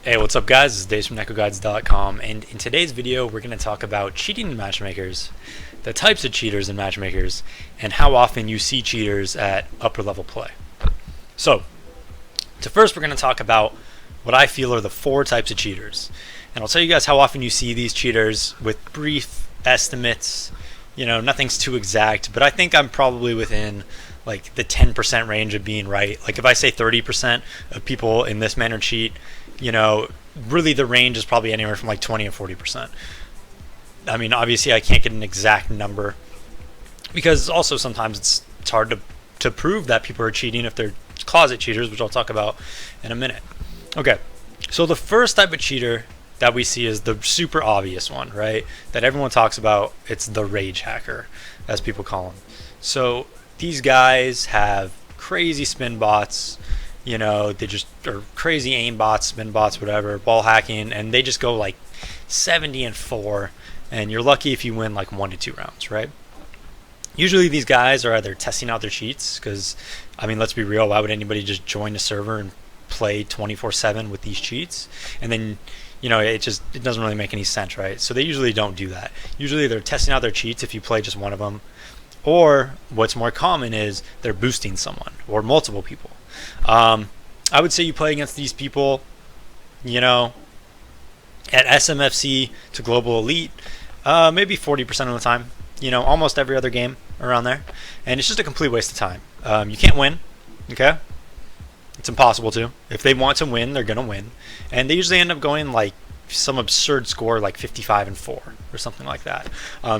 Hey, what's up guys? This is Dave from NetcodeGuides.com, and in today's video we're going to talk about cheating in matchmakers, the types of cheaters in matchmakers, and how often you see cheaters at upper level play. So, first we're going to talk about what I feel are the 4 types of cheaters. And I'll tell you guys how often you see these cheaters with brief estimates. You know, nothing's too exact, but I think I'm probably within like the 10% range of being right. Like if I say 30% of people in this manner cheat, you know, really the range is probably anywhere from like 20 and 40%. I mean, obviously I can't get an exact number because also sometimes it's hard to prove that people are cheating if they're closet cheaters, which I'll talk about in a minute. Okay, so the first type of cheater that we see is the super obvious one, right? That everyone talks about. It's the rage hacker, as people call them. So these guys have crazy spin bots, you know, they just are crazy aim bots, spin bots, whatever, ball hacking, and they just go like 70-4, and you're lucky if you win like 1 to 2 rounds, right? Usually these guys are either testing out their cheats, because, I mean, let's be real, why would anybody just join a server and play 24/7 with these cheats? And then, you know, it doesn't really make any sense, right? So they usually don't do that. Usually they're testing out their cheats if you play just one of them, or what's more common is they're boosting someone or multiple people. I would say you play against these people, you know, at SMFC to Global Elite, maybe 40% of the time, you know, almost every other game around there. And it's just a complete waste of time. You can't win, okay? It's impossible to. If they want to win, they're going to win. And they usually end up going like some absurd score like 55-4 or something like that.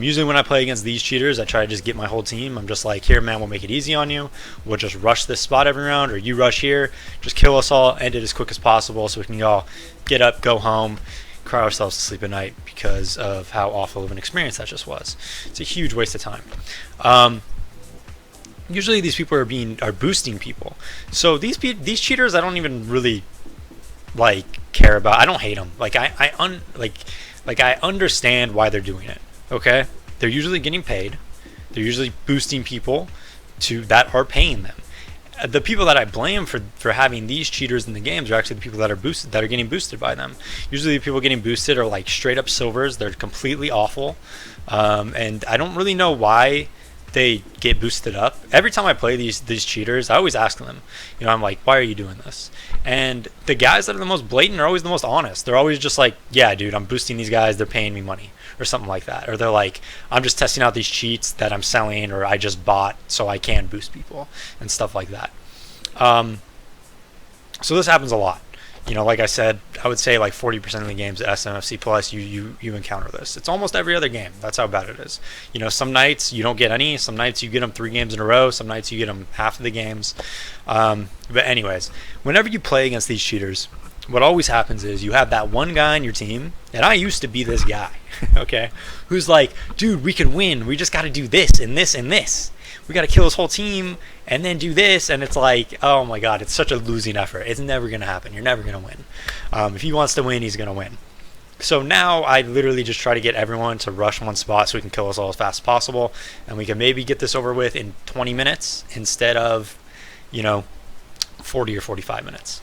Usually when I play against these cheaters, I try to just get my whole team. I'm just like, here man, we'll make it easy on you. We'll just rush this spot every round, or you rush here, just kill us all, end it as quick as possible so we can all get up, go home, cry ourselves to sleep at night because of how awful of an experience that just was. It's a huge waste of time. Usually these people are boosting people. So these cheaters I don't even really like care about. I don't hate them. Like I understand why they're doing it. Okay, they're usually getting paid. They're usually boosting people that are paying them. The people that I blame for having these cheaters in the games are actually the people that are getting boosted by them. Usually the people getting boosted are like straight up silvers. They're completely awful, and I don't really know why they get boosted up. Every time I play these cheaters, I always ask them, you know, I'm like, why are you doing this? And the guys that are the most blatant are always the most honest. They're always just like, yeah dude, I'm boosting these guys, they're paying me money, or something like that. Or they're like, I'm just testing out these cheats that I'm selling, or I just bought so I can boost people, and stuff like that. So this happens a lot. You know, like I said, I would say like 40% of the games at SMFC Plus, you encounter this. It's almost every other game. That's how bad it is. You know, some nights you don't get any. Some nights you get them 3 games in a row. Some nights you get them half of the games. But anyways, whenever you play against these cheaters, what always happens is you have that one guy on your team, and I used to be this guy, okay, who's like, dude, we can win. We just got to do this and this and this. We got to kill this whole team and then do this, and it's like, oh my god, it's such a losing effort. It's never going to happen. You're never going to win. If he wants to win, he's going to win. So now I literally just try to get everyone to rush one spot so we can kill us all as fast as possible, and we can maybe get this over with in 20 minutes instead of, you know, 40 or 45 minutes.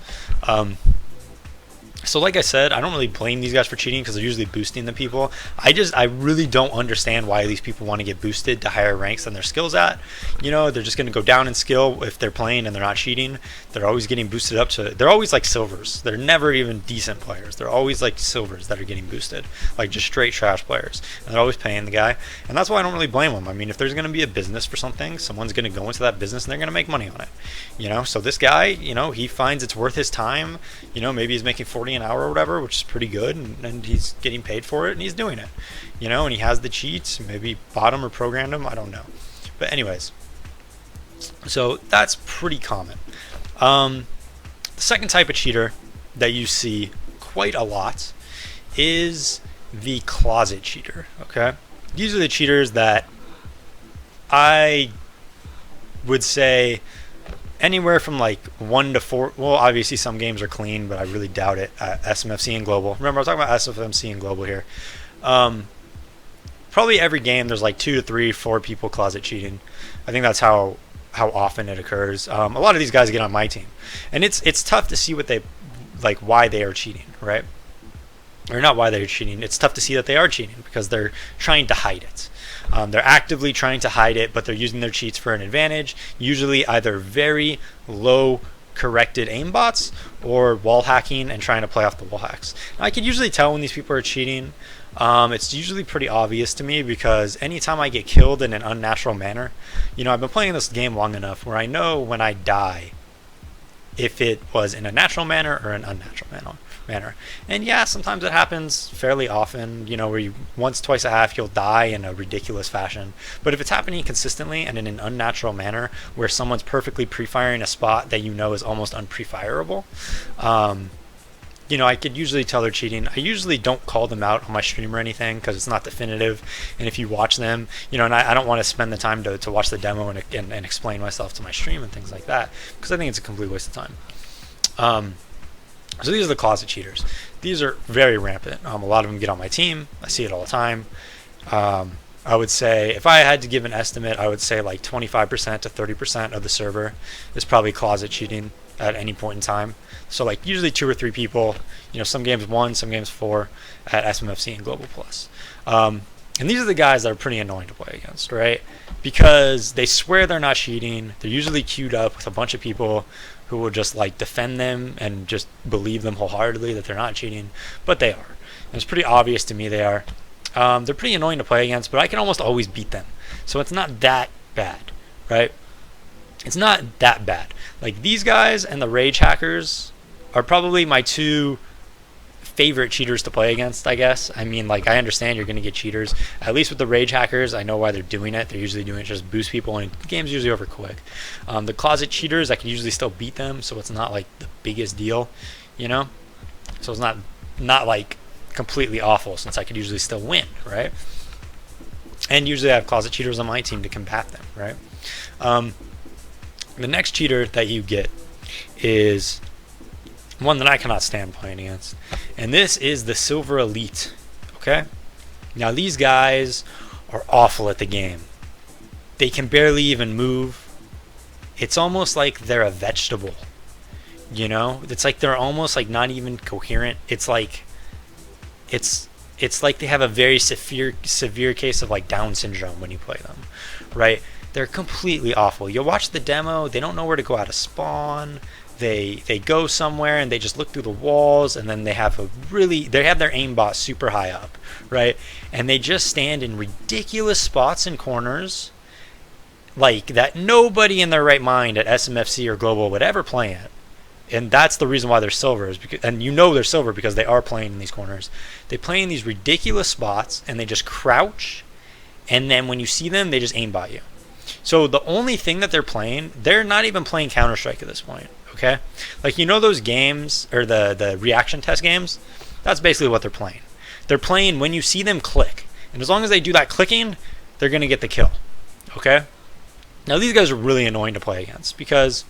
So like I said, I don't really blame these guys for cheating because they're usually boosting the people. I really don't understand why these people want to get boosted to higher ranks than their skills at. You know, they're just going to go down in skill if they're playing and they're not cheating. They're always getting boosted up to, they're always like silvers. They're never even decent players. They're always like silvers that are getting boosted, like just straight trash players. And they're always paying the guy. And that's why I don't really blame them. I mean, if there's going to be a business for something, someone's going to go into that business and they're going to make money on it. You know, so this guy, you know, he finds it's worth his time. You know, maybe he's making 40 an hour or whatever, which is pretty good, and he's getting paid for it, and he's doing it, you know, and he has the cheats. Maybe bought them or programmed them, I don't know. But anyways, so that's pretty common. The second type of cheater that you see quite a lot is the closet cheater. Okay, these are the cheaters that I would say anywhere from like 1 to 4. Well, obviously some games are clean, but I really doubt it. SMFC and Global. Remember, I'm talking about SMFC and Global here. Probably every game there's like 2 to 3, 4 people closet cheating. I think that's how often it occurs. A lot of these guys get on my team, and it's tough to see what they like why they are cheating, right? Or not why they're cheating. It's tough to see that they are cheating because they're trying to hide it. They're actively trying to hide it, but they're using their cheats for an advantage, usually either very low corrected aimbots or wall hacking and trying to play off the wall hacks. Now, I can usually tell when these people are cheating. It's usually pretty obvious to me because anytime I get killed in an unnatural manner, I've been playing this game long enough where I know when I die if it was in a natural manner or an unnatural manner. And yeah, sometimes it happens fairly often, where you once, twice a half you'll die in a ridiculous fashion. But if it's happening consistently and in an unnatural manner where someone's perfectly pre-firing a spot that is almost unpre-fireable, I could usually tell they're cheating. I usually don't call them out on my stream or anything because it's not definitive. And if you watch them, and I don't want to spend the time to watch the demo and explain myself to my stream and things like that because I think it's a complete waste of time. So these are the closet cheaters. These are very rampant. A lot of them get on my team. I see it all the time. I would say, if I had to give an estimate, I would say like 25% to 30% of the server is probably closet cheating at any point in time. So like usually 2 or 3 people, some games 1, some games 4 at SMFC and Global Plus. And these are the guys that are pretty annoying to play against, right? Because they swear they're not cheating. They're usually queued up with a bunch of people who will just like defend them and just believe them wholeheartedly that they're not cheating, but they are. And it's pretty obvious to me they are. They're pretty annoying to play against, but I can almost always beat them. So it's not that bad, right? It's not that bad. Like these guys and the rage hackers are probably my 2 favorite cheaters to play against, I guess. I mean, like, I understand you're going to get cheaters. At least with the rage hackers, I know why they're doing it. They're usually doing it just boost people, and the game's usually over quick. The closet cheaters, I can usually still beat them, so it's not like the biggest deal, So it's not like completely awful, since I could usually still win, right? And usually I have closet cheaters on my team to combat them, right? The next cheater that you get is one that I cannot stand playing against, and this is the Silver Elite. Okay, now these guys are awful at the game. They can barely even move. It's almost like they're a vegetable, it's like they're almost like not even coherent. It's like they have a very severe case of like Down syndrome when you play them, right? They're completely awful. You'll watch the demo, they don't know where to go out of spawn. They go somewhere and they just look through the walls, and then they have their aimbot super high up, right? And they just stand in ridiculous spots and corners like that nobody in their right mind at SMFC or Global would ever play at. And that's the reason why they're silver, and they're silver because they are playing in these corners. They play in these ridiculous spots and they just crouch, and then when you see them, they just aimbot you. So the only thing that they're not even playing Counter-Strike at this point. Okay, like those games or the reaction test games, that's basically what they're playing. They're playing when you see them click, and as long as they do that clicking, they're gonna get the kill. Okay, now these guys are really annoying to play against because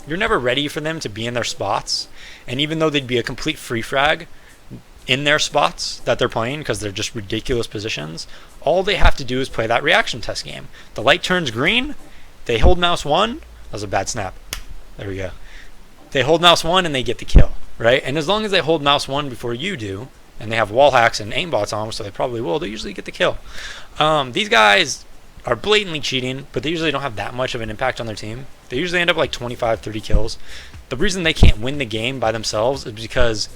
you're never ready for them to be in their spots, and even though they'd be a complete free frag in their spots that they're playing because they're just ridiculous positions, all they have to do is play that reaction test game. The light turns green, they hold mouse 1. That was a bad snap. There we go. They hold mouse 1 and they get the kill, right? And as long as they hold mouse 1 before you do, and they have wall hacks and aimbots on them, so they probably will, they usually get the kill. These guys are blatantly cheating, but they usually don't have that much of an impact on their team. They usually end up like 25, 30 kills. The reason they can't win the game by themselves is because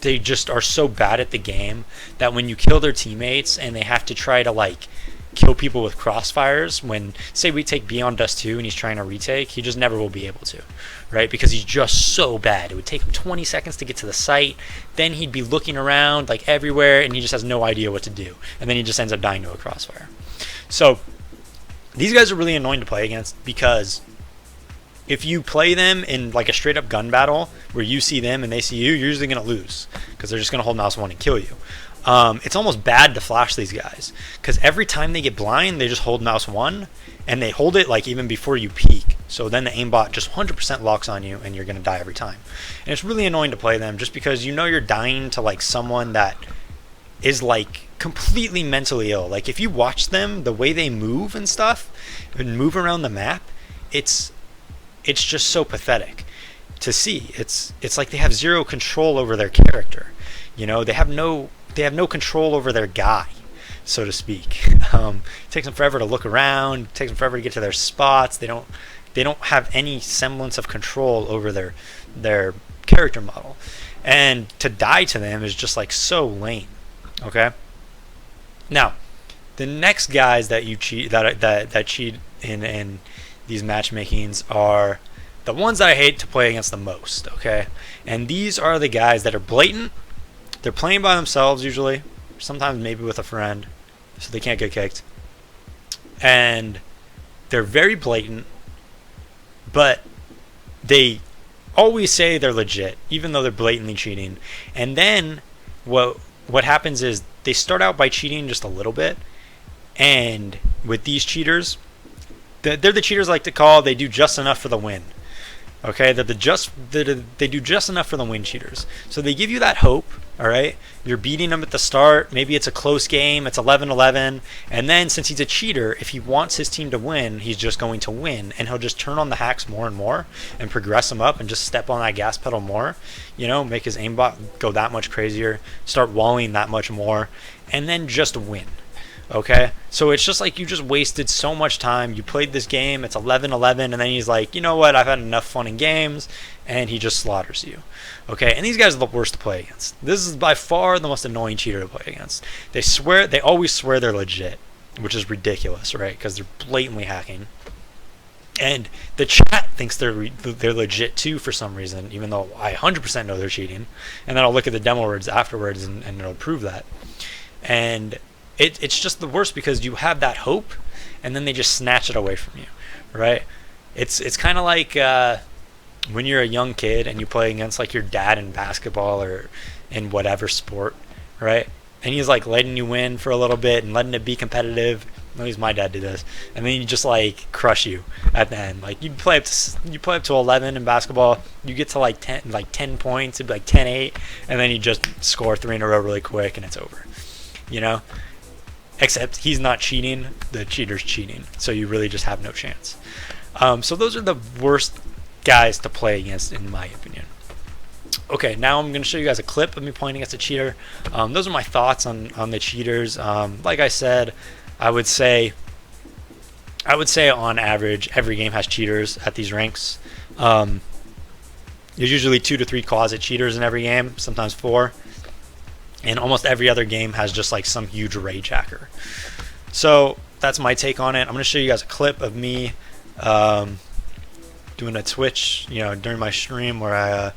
they just are so bad at the game that when you kill their teammates and they have to try to like kill people with crossfires, when say we take Beyond Dust 2 and he's trying to retake, he just never will be able to, right? Because he's just so bad. It would take him 20 seconds to get to the site, then he'd be looking around like everywhere and he just has no idea what to do, and then he just ends up dying to a crossfire. So these guys are really annoying to play against because if you play them in like a straight up gun battle where you see them and they see you, you're usually going to lose because they're just going to hold mouse 1 and kill you. It's almost bad to flash these guys because every time they get blind, they just hold mouse 1 and they hold it like even before you peek. So then the aimbot just 100% locks on you and you're going to die every time. And it's really annoying to play them just because you're dying to like someone that is like completely mentally ill. Like if you watch them, the way they move and stuff and move around the map, it's just so pathetic. to see. It's like they have zero control over their character. You know, they have no control over their guy, so to speak. It takes them forever to look around. It takes them forever to get to their spots. They don't have any semblance of control over their character model, and to die to them is just like so lame. Okay. Now, the next guys that you cheat that cheat in these matchmakings are the ones that I hate to play against the most. Okay, and these are the guys that are blatant. They're playing by themselves usually, sometimes maybe with a friend, so they can't get kicked. And they're very blatant, but they always say they're legit, even though they're blatantly cheating. And then what happens is they start out by cheating just a little bit, and with these cheaters, they're the cheaters I like to call they do just enough for the win. Okay, they do just enough for the win cheaters. So they give you that hope. All right, you're beating him at the start. Maybe it's a close game. It's 11-11, and then since he's a cheater, if he wants his team to win, he's just going to win, and he'll just turn on the hacks more and more, and progress him up, and just step on that gas pedal more. You know, make his aimbot go that much crazier, start walling that much more, and then just win. Okay, so it's just like you just wasted so much time. You played this game, it's 11-11, and then he's like, you know what, I've had enough fun in games, and he just slaughters you. Okay, and these guys are the worst to play against. This is by far the most annoying cheater to play against. They always swear they're legit, which is ridiculous, right? Because they're blatantly hacking. And the chat thinks they're legit too for some reason, even though I 100% know they're cheating. And then I'll look at the demo words afterwards, and it'll prove that. And it's just the worst because you have that hope, and then they just snatch it away from you, right? It's kind of like when you're a young kid and you play against like your dad in basketball or in whatever sport, right? And he's like letting you win for a little bit and letting it be competitive. At least my dad did this, and then you just like crush you at the end. Like you play up to 11 in basketball, you get to like 10 points, it'd be like 10-8, and then you just score 3 in a row really quick, and it's over. You know. Except he's not cheating, the cheater's cheating, so you really just have no chance. So those are the worst guys to play against, in my opinion. Okay, now I'm going to show you guys a clip of me playing against a cheater. Those are my thoughts on the cheaters. Like I said, I would say on average, every game has cheaters at these ranks. There's usually 2 to 3 closet cheaters in every game, sometimes 4. And almost every other game has just like some huge rage hacker. So that's my take on it. I'm going to show you guys a clip of me doing a Twitch, during my stream where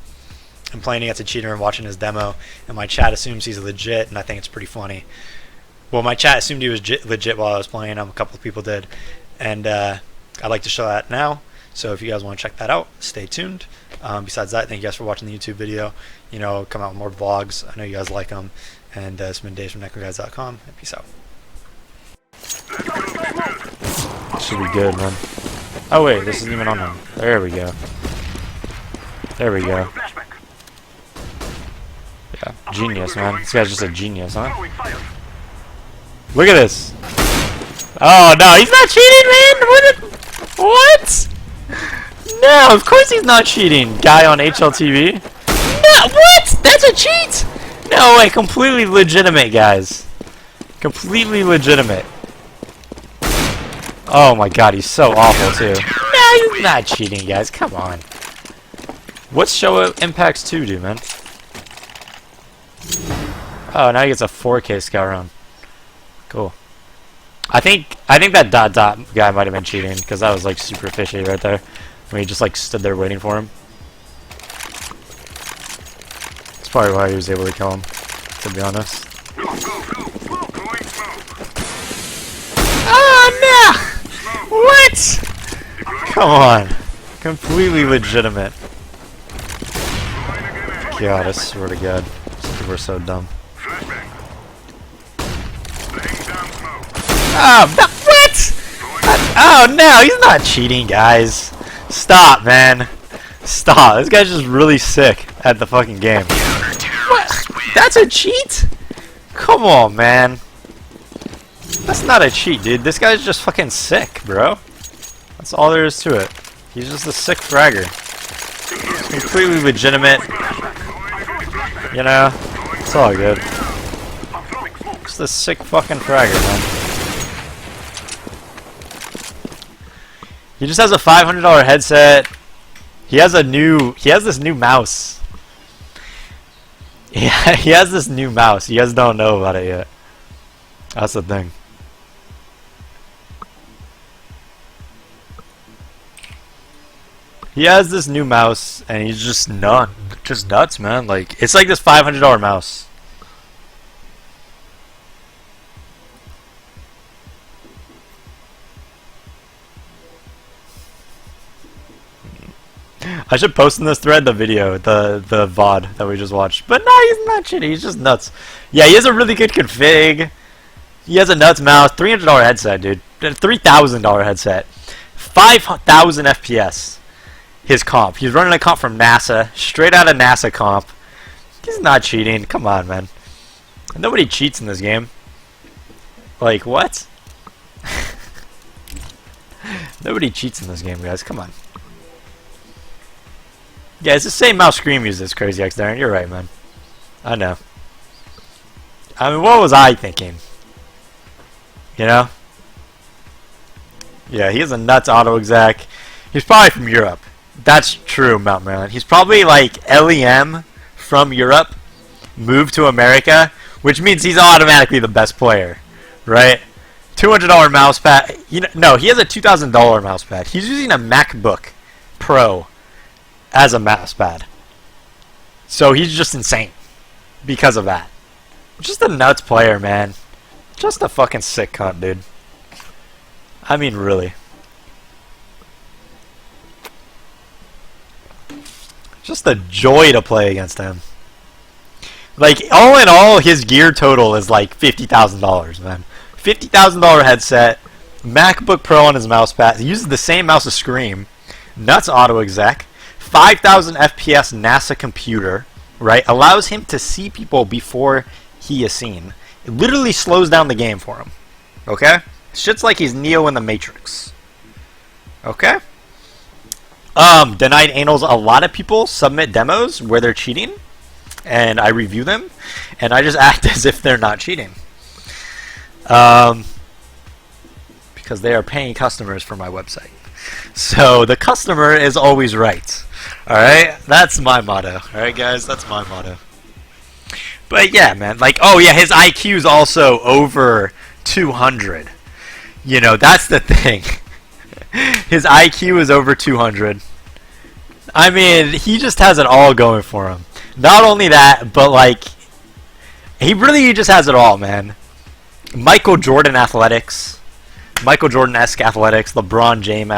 I'm playing against a cheater and watching his demo, and my chat assumes he's legit, and I think it's pretty funny. Well, my chat assumed he was legit while I was playing. A couple of people did, and I'd like to show that now. So if you guys want to check that out, stay tuned. Besides that, thank you guys for watching the YouTube video. Come out with more vlogs. I know you guys like them. And it's been Dave from NetcodeGuides.com. And peace out. Should be good, man. Oh wait, this isn't even on him. There we go. There we go. Yeah, genius, man. This guy's just a genius, huh? Look at this. Oh no, he's not cheating, man. What? No, of course he's not cheating. Guy on HLTV. No, what? That's a cheat? No way, completely legitimate, guys. Completely legitimate. Oh my god, he's so awful too. No, he's not cheating, guys. Come on. What's show impacts 2 do, man? Oh, now he gets a 4K scout run. Cool. I think that dot guy might have been cheating because that was like super fishy right there. When he just like stood there waiting for him. That's probably why he was able to kill him, to be honest. Oh no! What? Come on. Completely legitimate. God, I swear to God. These people are so dumb. Oh, no, what? Oh no, he's not cheating, guys. Stop, man. Stop. This guy's just really sick at the fucking game. What? That's a cheat? Come on, man. That's not a cheat, dude. This guy's just fucking sick, bro. That's all there is to it. He's just a sick fragger. It's completely legitimate. You know? It's all good. Just a sick fucking fragger, man. He just has a $500 headset. He has this new mouse. Yeah, he has this new mouse. You guys don't know about it yet. That's the thing. He has this new mouse, and he's just nuts, man. Like, it's like this $500 mouse. I should post in this thread the video, the VOD that we just watched. But no, he's not shitty. He's just nuts. Yeah, he has a really good config. He has a nuts mouse. $300 headset, dude. $3,000 headset. 5,000 FPS. His comp. He's running a comp from NASA. Straight out of NASA comp. He's not cheating. Come on, man. Nobody cheats in this game. Like, what? Nobody cheats in this game, guys. Come on. Yeah, it's the same mouse screen uses, Crazy X Darren. You're right, man. I know. I mean, what was I thinking? You know? Yeah, he has a nuts auto exec. He's probably from Europe. That's true, Mount Maryland. He's probably like LEM from Europe, moved to America, which means he's automatically the best player, right? $200 mouse pad. No, he has a $2,000 mouse pad. He's using a MacBook Pro as a mouse pad. So he's just insane because of that. Just a nuts player, man. Just a fucking sick cunt, dude. I mean, really. Just a joy to play against him. Like, all in all, his gear total is like $50,000, man. $50,000 headset, MacBook Pro on his mouse pad. He uses the same mouse as Scream. Nuts auto exec. 5,000 FPS NASA computer, right? Allows him to see people before he is seen. It literally slows down the game for him. Okay? Shit's like he's Neo in the Matrix. Okay? Denied anals. A lot of people submit demos where they're cheating, and I review them, and I just act as if they're not cheating. Because they are paying customers for my website. So the customer is always right. Alright? That's my motto. Alright, guys? That's my motto. But yeah, man. Like, oh yeah, his IQ is also over 200. You know, that's the thing. His IQ is over 200. I mean, he just has it all going for him. Not only that, but like, he really just has it all, man. Michael Jordan athletics. Michael Jordan-esque athletics. LeBron James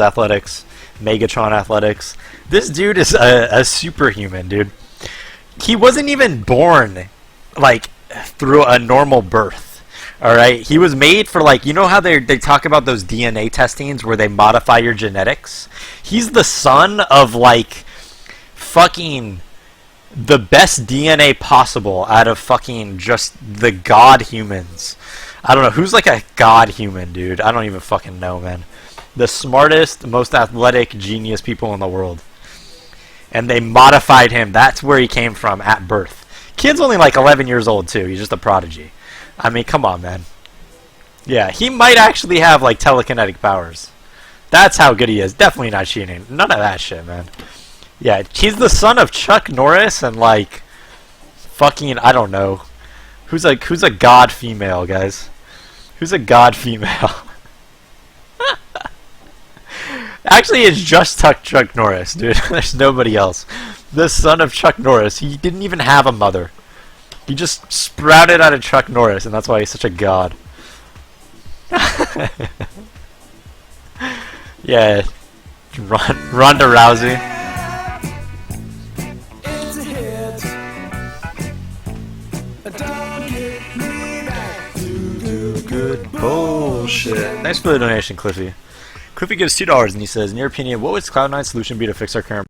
athletics. Megatron athletics. This dude is a superhuman, dude. He wasn't even born, like, through a normal birth. Alright, he was made for, like, you know how they talk about those DNA testings where they modify your genetics? He's the son of, like, fucking the best DNA possible out of fucking just the god humans. I don't know, who's like a god human, dude? I don't even fucking know, man. The smartest, most athletic, genius people in the world. And they modified him. That's where he came from at birth. Kid's only like 11 years old, too. He's just a prodigy. I mean, come on, man. Yeah, he might actually have, like, telekinetic powers. That's how good he is. Definitely not cheating. None of that shit, man. Yeah, he's the son of Chuck Norris and, like, fucking, I don't know. Who's a god female, guys? Who's a god female? Actually, it's just Chuck Norris, dude. There's nobody else. The son of Chuck Norris. He didn't even have a mother. He just sprouted out of Chuck Norris, and that's why he's such a god. Yeah. Ronda Rousey. Good bullshit. Thanks for the donation, Cliffy. Cliffy gives $2 and he says, in your opinion, what would Cloud9's solution be to fix our current